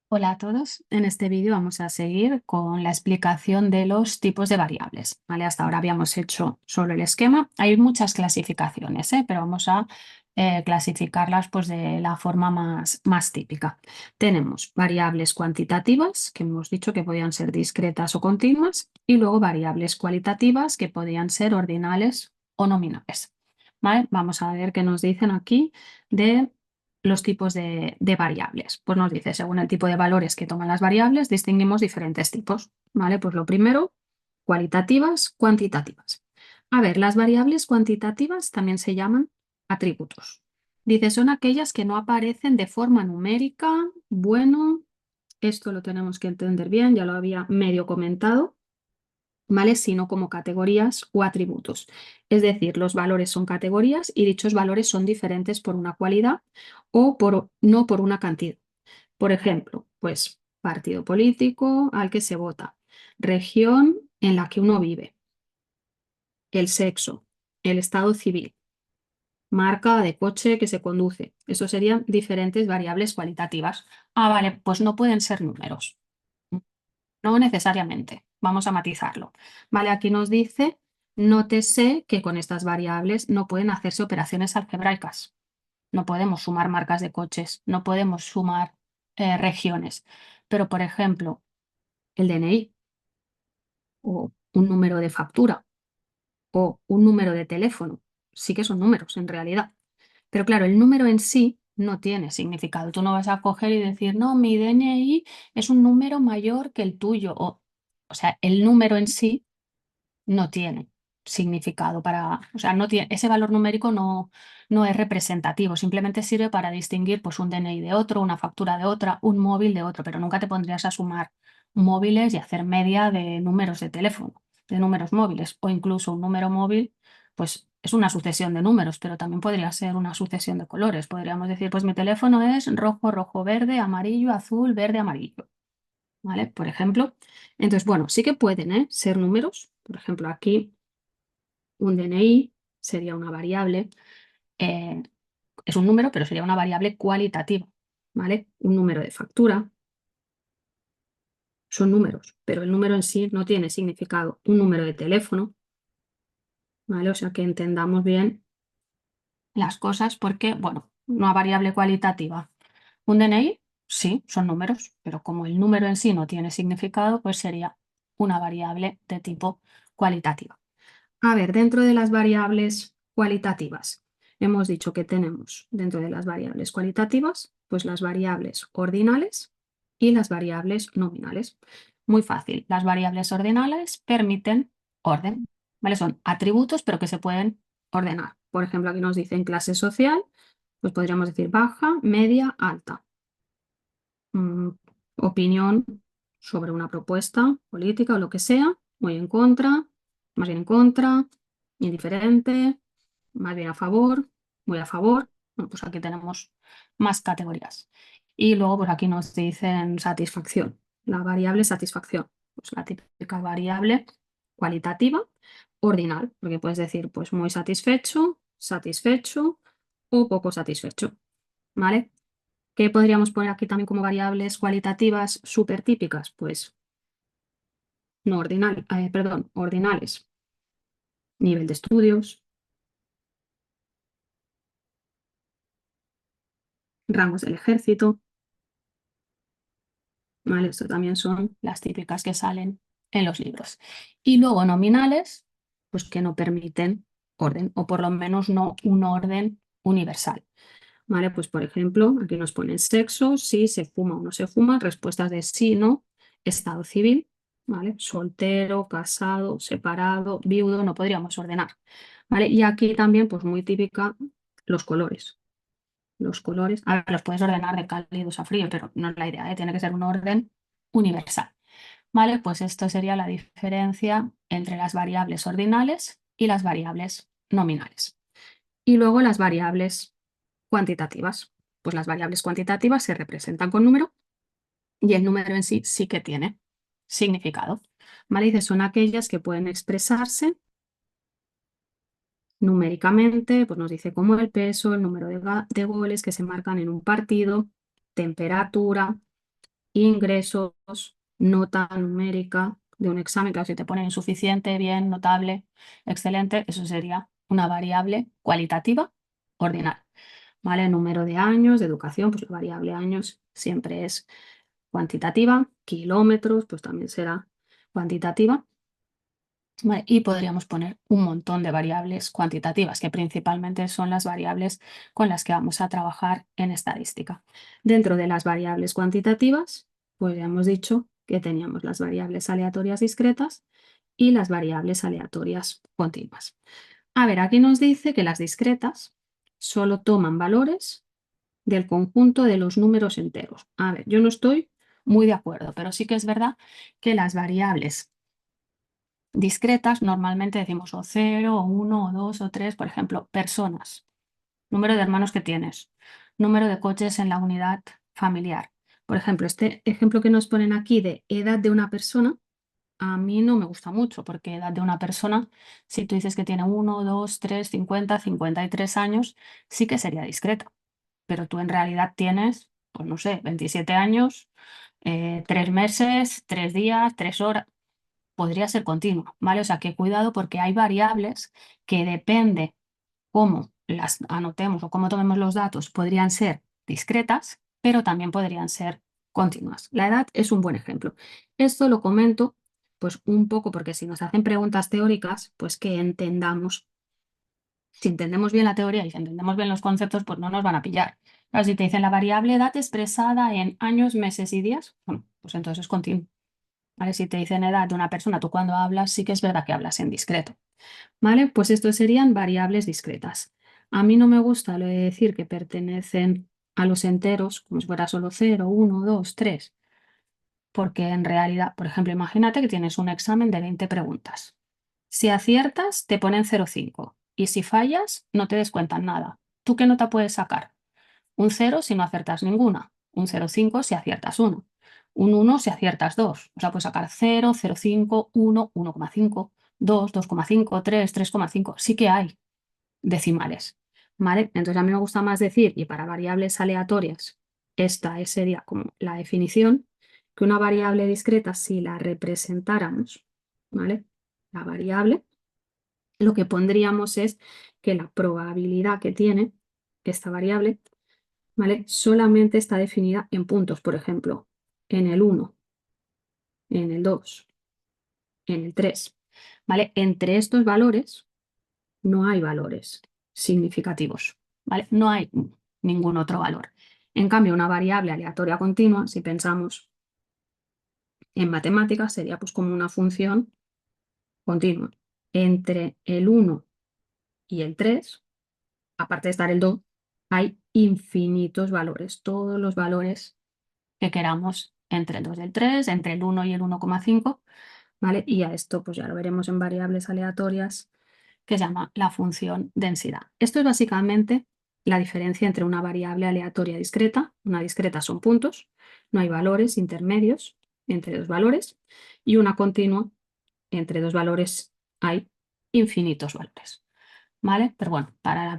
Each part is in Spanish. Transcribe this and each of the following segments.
Hola a todos. En este vídeo vamos a seguir con la explicación de los tipos de variables, ¿vale? Hasta ahora habíamos hecho solo el esquema. Hay muchas clasificaciones, pero vamos a clasificarlas pues, de la forma más típica. Tenemos variables cuantitativas, que hemos dicho que podían ser discretas o continuas, y luego variables cualitativas, que podían ser ordinales o nominales. ¿Vale? Vamos a ver qué nos dicen aquí de los tipos de variables. Pues nos dice, según el tipo de valores que toman las variables, distinguimos diferentes tipos, ¿vale? Pues lo primero, cualitativas, cuantitativas. A ver, las variables cuantitativas también se llaman atributos. Dice, son aquellas que no aparecen de forma numérica. Bueno, esto lo tenemos que entender bien, ya lo había medio comentado. ¿Vale? Sino como categorías o atributos. Es decir, los valores son categorías y dichos valores son diferentes por una cualidad o no por una cantidad. Por ejemplo, pues partido político al que se vota, región en la que uno vive, el sexo, el estado civil, marca de coche que se conduce. Eso serían diferentes variables cualitativas. Ah, vale, pues no pueden ser números. No necesariamente. Vamos a matizarlo. Vale, aquí nos dice, nótese que con estas variables no pueden hacerse operaciones algebraicas. No podemos sumar marcas de coches, no podemos sumar regiones. Pero, por ejemplo, el DNI o un número de factura o un número de teléfono, sí que son números en realidad. Pero claro, el número en sí no tiene significado. Tú no vas a coger y decir, no, mi DNI es un número mayor que el tuyo. O sea, el número en sí no tiene significado para, o sea, no tiene, ese valor numérico no es representativo, simplemente sirve para distinguir pues, un DNI de otro, una factura de otra, un móvil de otro, pero nunca te pondrías a sumar móviles y hacer media de números de teléfono, de números móviles, o incluso un número móvil, pues es una sucesión de números, pero también podría ser una sucesión de colores. Podríamos decir, pues mi teléfono es rojo, rojo, verde, amarillo, azul, verde, amarillo. ¿Vale? Por ejemplo. Entonces, bueno, sí que pueden, ser números. Por ejemplo, aquí un DNI sería una variable, eh, es un número, pero sería una variable cualitativa, ¿vale? Un número de factura son números, pero el número en sí no tiene significado. Un número de teléfono, ¿vale? O sea, que entendamos bien las cosas porque, bueno, una variable cualitativa. Un DNI, sí, son números, pero como el número en sí no tiene significado, pues sería una variable de tipo cualitativa. A ver, dentro de las variables cualitativas, hemos dicho que tenemos dentro de las variables cualitativas, pues las variables ordinales y las variables nominales. Muy fácil, las variables ordinales permiten orden, ¿vale? Son atributos, pero que se pueden ordenar. Por ejemplo, aquí nos dicen clase social, pues podríamos decir baja, media, alta. Mm, opinión sobre una propuesta política o lo que sea, muy en contra, más bien en contra, indiferente, más bien a favor, muy a favor. Bueno, pues aquí tenemos más categorías. Y luego, pues aquí nos dicen satisfacción, la variable satisfacción, pues la típica variable cualitativa, ordinal, porque puedes decir, pues muy satisfecho, satisfecho o poco satisfecho, ¿vale? ¿Qué podríamos poner aquí también como variables cualitativas súper típicas? Pues no ordinal, perdón, ordinales. Nivel de estudios, rangos del ejército, ¿vale? Esto también son las típicas que salen en los libros. Y luego nominales, pues que no permiten orden, o por lo menos no un orden universal. ¿Vale? Pues por ejemplo, aquí nos ponen sexo, si se fuma o no se fuma, respuestas de sí, no, estado civil, ¿vale? Soltero, casado, separado, viudo, no podríamos ordenar, ¿vale? Y aquí también, pues muy típica, los colores. Los colores, a ver, los puedes ordenar de cálidos a frío, pero no es la idea, ¿eh? Tiene que ser un orden universal, ¿vale? Pues esto sería la diferencia entre las variables ordinales y las variables nominales. Y luego las variables cuantitativas. Pues las variables cuantitativas se representan con número y el número en sí sí que tiene significado. ¿Vale? Dice, son aquellas que pueden expresarse numéricamente, pues nos dice como el peso, el número de goles que se marcan en un partido, temperatura, ingresos, nota numérica de un examen, claro, si te ponen insuficiente, bien, notable, excelente, eso sería una variable cualitativa ordinal, ¿vale? Número de años de educación, pues la variable años siempre es cuantitativa, kilómetros, pues también será cuantitativa. Vale, y podríamos poner un montón de variables cuantitativas, que principalmente son las variables con las que vamos a trabajar en estadística. Dentro de las variables cuantitativas, pues ya hemos dicho que teníamos las variables aleatorias discretas y las variables aleatorias continuas. A ver, aquí nos dice que las discretas solo toman valores del conjunto de los números enteros. A ver, yo no estoy muy de acuerdo, pero sí que es verdad que las variables discretas normalmente decimos o 0, o 1, o 2, o 3, por ejemplo, personas, número de hermanos que tienes, número de coches en la unidad familiar. Por ejemplo, este ejemplo que nos ponen aquí de edad de una persona, a mí no me gusta mucho, porque edad de una persona, si tú dices que tiene 1, 2, 3, 50, 53 años, sí que sería discreta, pero tú en realidad tienes, pues no sé, 27 años, 3 meses, 3 días, 3 horas, podría ser continuo, ¿vale? O sea, que cuidado porque hay variables que depende cómo las anotemos o cómo tomemos los datos, podrían ser discretas, pero también podrían ser continuas. La edad es un buen ejemplo. Esto lo comento pues un poco porque si nos hacen preguntas teóricas, pues que entendamos. Si entendemos bien la teoría y si entendemos bien los conceptos, pues no nos van a pillar. Claro, si te dicen la variable edad expresada en años, meses y días, bueno, pues entonces es continuo. ¿Vale? Si te dicen edad de una persona, tú cuando hablas sí que es verdad que hablas en discreto. ¿Vale? Pues estos serían variables discretas. A mí no me gusta lo de decir que pertenecen a los enteros, como si fuera solo 0, 1, 2, 3, porque en realidad, por ejemplo, imagínate que tienes un examen de 20 preguntas. Si aciertas, te ponen 0,5 y si fallas, no te descuentan nada. ¿Tú qué nota puedes sacar? Un 0 si no aciertas ninguna, un 0,5 si aciertas uno, un 1 si aciertas dos. O sea, puedes sacar 0, 0,5, 1, 1,5, 2, 2,5, 3, 3,5. Sí que hay decimales, ¿vale? Entonces a mí me gusta más decir, y para variables aleatorias, sería como la definición, que una variable discreta, si la representáramos, ¿vale? La variable, lo que pondríamos es que la probabilidad que tiene esta variable, ¿vale? Solamente está definida en puntos, por ejemplo, en el 1, en el 2, en el 3, ¿vale? Entre estos valores no hay valores significativos, ¿vale? No hay ningún otro valor. En cambio, una variable aleatoria continua, si pensamos en matemáticas, sería pues como una función continua. Entre el 1 y el 3, aparte de estar el 2, hay infinitos valores, todos los valores que queramos entre el 2 y el 3, entre el 1 y el 1,5, ¿vale? Y a esto pues ya lo veremos en variables aleatorias que se llama la función densidad. Esto es básicamente la diferencia entre una variable aleatoria discreta. Una discreta son puntos, no hay valores intermedios entre dos valores, y una continua, entre dos valores hay infinitos valores, ¿vale? Pero bueno, para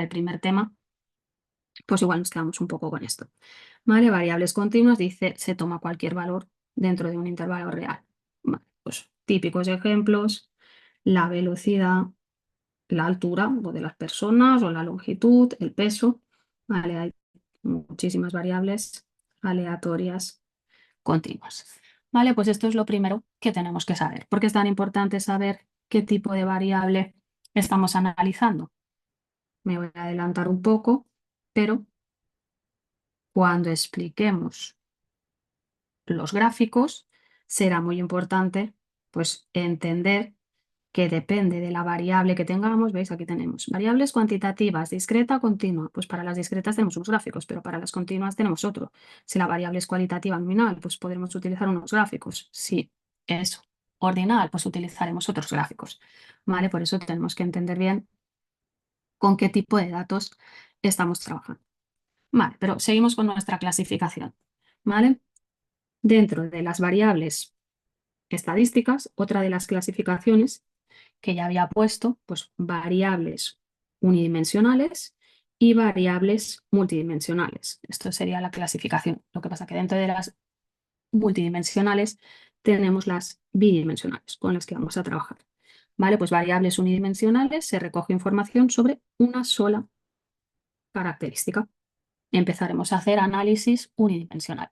el primer tema, pues igual nos quedamos un poco con esto. ¿Vale? Variables continuas, dice, se toma cualquier valor dentro de un intervalo real. Vale, pues típicos ejemplos, la velocidad, la altura o de las personas o la longitud, el peso. ¿Vale? Hay muchísimas variables aleatorias continuas. ¿Vale? Pues esto es lo primero que tenemos que saber. ¿Por qué es tan importante saber qué tipo de variable estamos analizando? Me voy a adelantar un poco, pero cuando expliquemos los gráficos, será muy importante pues entender que depende de la variable que tengamos. ¿Veis? Aquí tenemos variables cuantitativas, discreta, continua. Pues para las discretas tenemos unos gráficos, pero para las continuas tenemos otro. Si la variable es cualitativa nominal, pues podremos utilizar unos gráficos. Si es ordinal, pues utilizaremos otros gráficos. ¿Vale? Por eso tenemos que entender bien con qué tipo de datos estamos trabajando. Vale, pero seguimos con nuestra clasificación. ¿Vale? Dentro de las variables estadísticas, otra de las clasificaciones que ya había puesto, pues variables unidimensionales y variables multidimensionales. Esto sería la clasificación. Lo que pasa que dentro de las multidimensionales, tenemos las bidimensionales con las que vamos a trabajar. ¿Vale? Pues variables unidimensionales se recoge información sobre una sola característica. Empezaremos a hacer análisis unidimensional.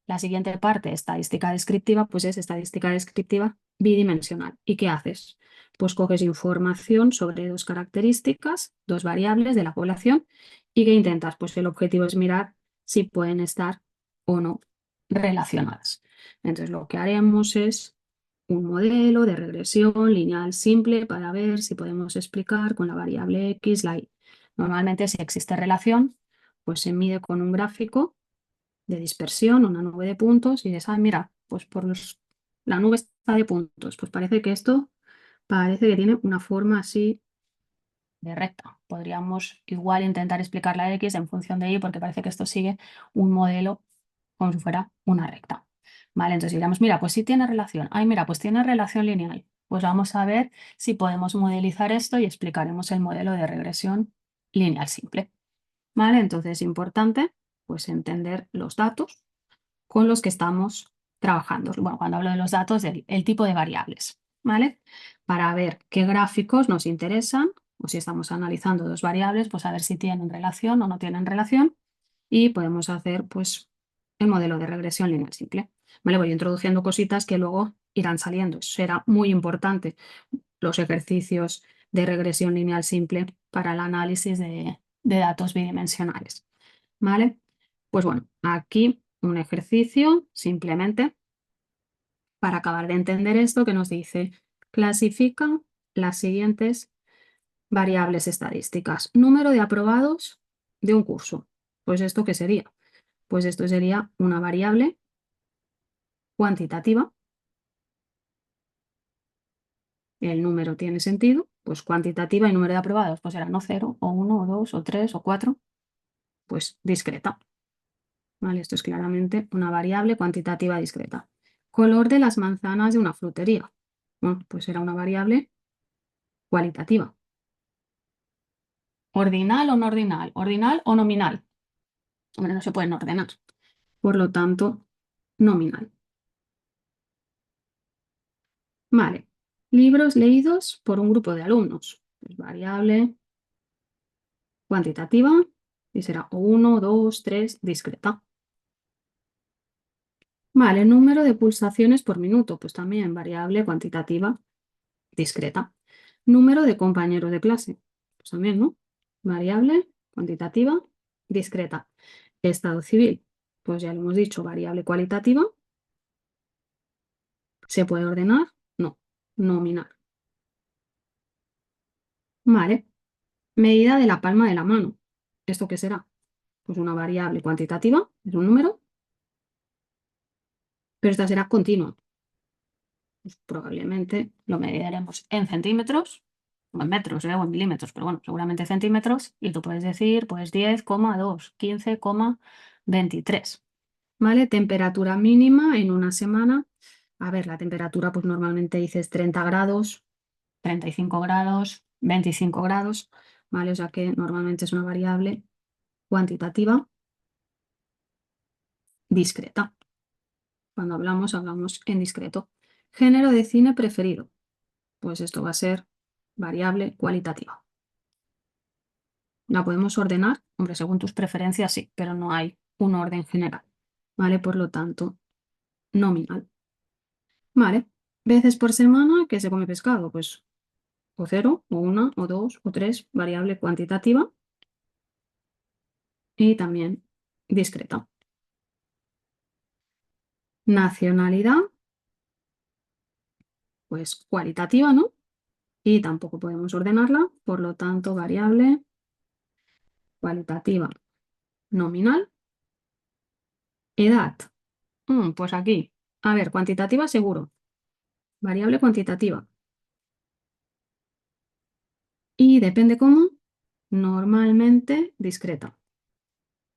La siguiente parte, estadística descriptiva, pues es estadística descriptiva bidimensional. ¿Y qué haces? Pues coges información sobre dos características, dos variables de la población y ¿qué intentas? Pues el objetivo es mirar si pueden estar o no relacionadas. Entonces lo que haremos es un modelo de regresión lineal simple para ver si podemos explicar con la variable X la Y. Normalmente si existe relación, pues se mide con un gráfico de dispersión, una nube de puntos, y dices, ah, mira, pues la nube está de puntos, pues parece que esto parece que tiene una forma así de recta. Podríamos igual intentar explicar la X en función de Y porque parece que esto sigue un modelo como si fuera una recta. Vale, entonces diríamos, mira, pues sí tiene relación. Ay, mira, pues tiene relación lineal. Pues vamos a ver si podemos modelizar esto y explicaremos el modelo de regresión lineal simple. Vale, entonces es importante pues entender los datos con los que estamos trabajando. Bueno, cuando hablo de los datos, el tipo de variables, ¿vale? Para ver qué gráficos nos interesan o si estamos analizando dos variables, pues a ver si tienen relación o no tienen relación y podemos hacer pues el modelo de regresión lineal simple. ¿Vale? Voy introduciendo cositas que luego irán saliendo. Eso será muy importante, los ejercicios de regresión lineal simple para el análisis de datos bidimensionales. ¿Vale? Pues bueno, aquí un ejercicio simplemente para acabar de entender esto que nos dice, clasifica las siguientes variables estadísticas. Número de aprobados de un curso. Pues ¿esto qué sería? Pues esto sería una variable cuantitativa. El número tiene sentido, pues cuantitativa y número de aprobados, pues será no 0, o 1, o 2, o 3, o 4, pues discreta. ¿Vale? Esto es claramente una variable cuantitativa discreta. Color de las manzanas de una frutería. Bueno, pues será una variable cualitativa. ¿Ordinal o no ordinal? ¿Ordinal o nominal? Hombre, no se pueden ordenar. Por lo tanto, nominal. Vale. Libros leídos por un grupo de alumnos. Pues variable cuantitativa y será 1, 2, 3, discreta. Vale, número de pulsaciones por minuto, pues también variable cuantitativa discreta. Número de compañeros de clase, pues también, ¿no? Variable cuantitativa discreta. Estado civil, pues ya lo hemos dicho, variable cualitativa. ¿Se puede ordenar? No, nominar. Vale, medida de la palma de la mano. ¿Esto qué será? Pues una variable cuantitativa, es un número, pero esta será continua. Pues probablemente lo mediremos en centímetros, o en metros, o en milímetros, pero bueno, seguramente centímetros, y tú puedes decir, pues 10,2, 15,23. ¿Vale? Temperatura mínima en una semana. A ver, la temperatura, pues normalmente dices 30 grados, 35 grados, 25 grados, ¿vale? O sea que normalmente es una variable cuantitativa discreta. Cuando hablamos en discreto. Género de cine preferido. Pues esto va a ser variable cualitativa. ¿La podemos ordenar? Hombre, según tus preferencias sí, pero no hay un orden general. ¿Vale? Por lo tanto, nominal. ¿Vale? Veces por semana que se come pescado, pues o 0, o 1, o 2, o 3, variable cuantitativa y también discreta. Nacionalidad, pues cualitativa, ¿no? Y tampoco podemos ordenarla, por lo tanto, variable cualitativa nominal. Edad, pues aquí, a ver, cuantitativa seguro, variable cuantitativa. Y depende cómo, normalmente discreta.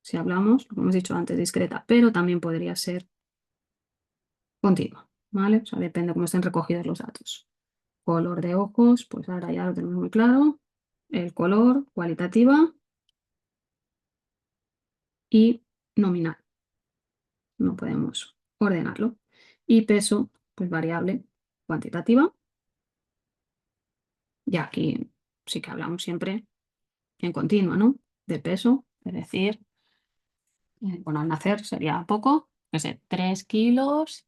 Si hablamos, lo que hemos dicho antes, discreta, pero también podría ser continua, ¿vale? O sea, depende cómo estén recogidos los datos. Color de ojos, pues ahora ya lo tenemos muy claro. El color, cualitativa y nominal. No podemos ordenarlo. Y peso, pues variable cuantitativa. Y aquí sí que hablamos siempre en continua, ¿no? De peso, es decir, bueno, al nacer sería poco, que sé, 3,5 kilos,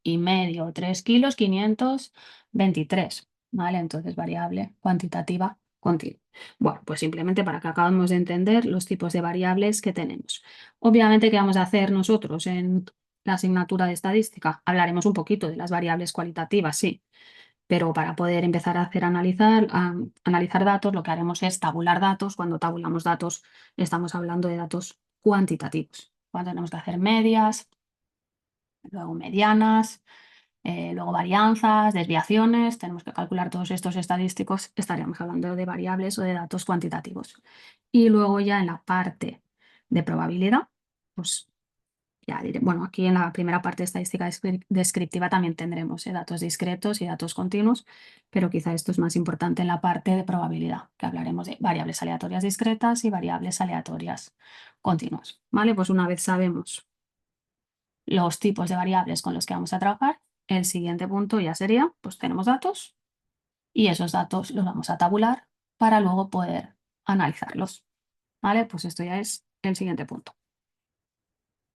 3,523 kilos, ¿vale? Entonces variable cuantitativa continua. Bueno, pues simplemente para que acabemos de entender los tipos de variables que tenemos. Obviamente, ¿qué vamos a hacer nosotros en la asignatura de estadística? Hablaremos un poquito de las variables cualitativas, sí, pero para poder empezar a hacer analizar datos, lo que haremos es tabular datos. Cuando tabulamos datos, estamos hablando de datos cuantitativos. Cuando tenemos que hacer medias, luego medianas, luego varianzas, desviaciones, tenemos que calcular todos estos estadísticos, estaríamos hablando de variables o de datos cuantitativos. Y luego ya en la parte de probabilidad, pues ya diré, bueno, aquí en la primera parte de estadística descriptiva también tendremos datos discretos y datos continuos, pero quizá esto es más importante en la parte de probabilidad, que hablaremos de variables aleatorias discretas y variables aleatorias continuas. ¿Vale? Pues una vez sabemos los tipos de variables con los que vamos a trabajar, el siguiente punto ya sería, pues tenemos datos y esos datos los vamos a tabular para luego poder analizarlos. ¿Vale? Pues esto ya es el siguiente punto.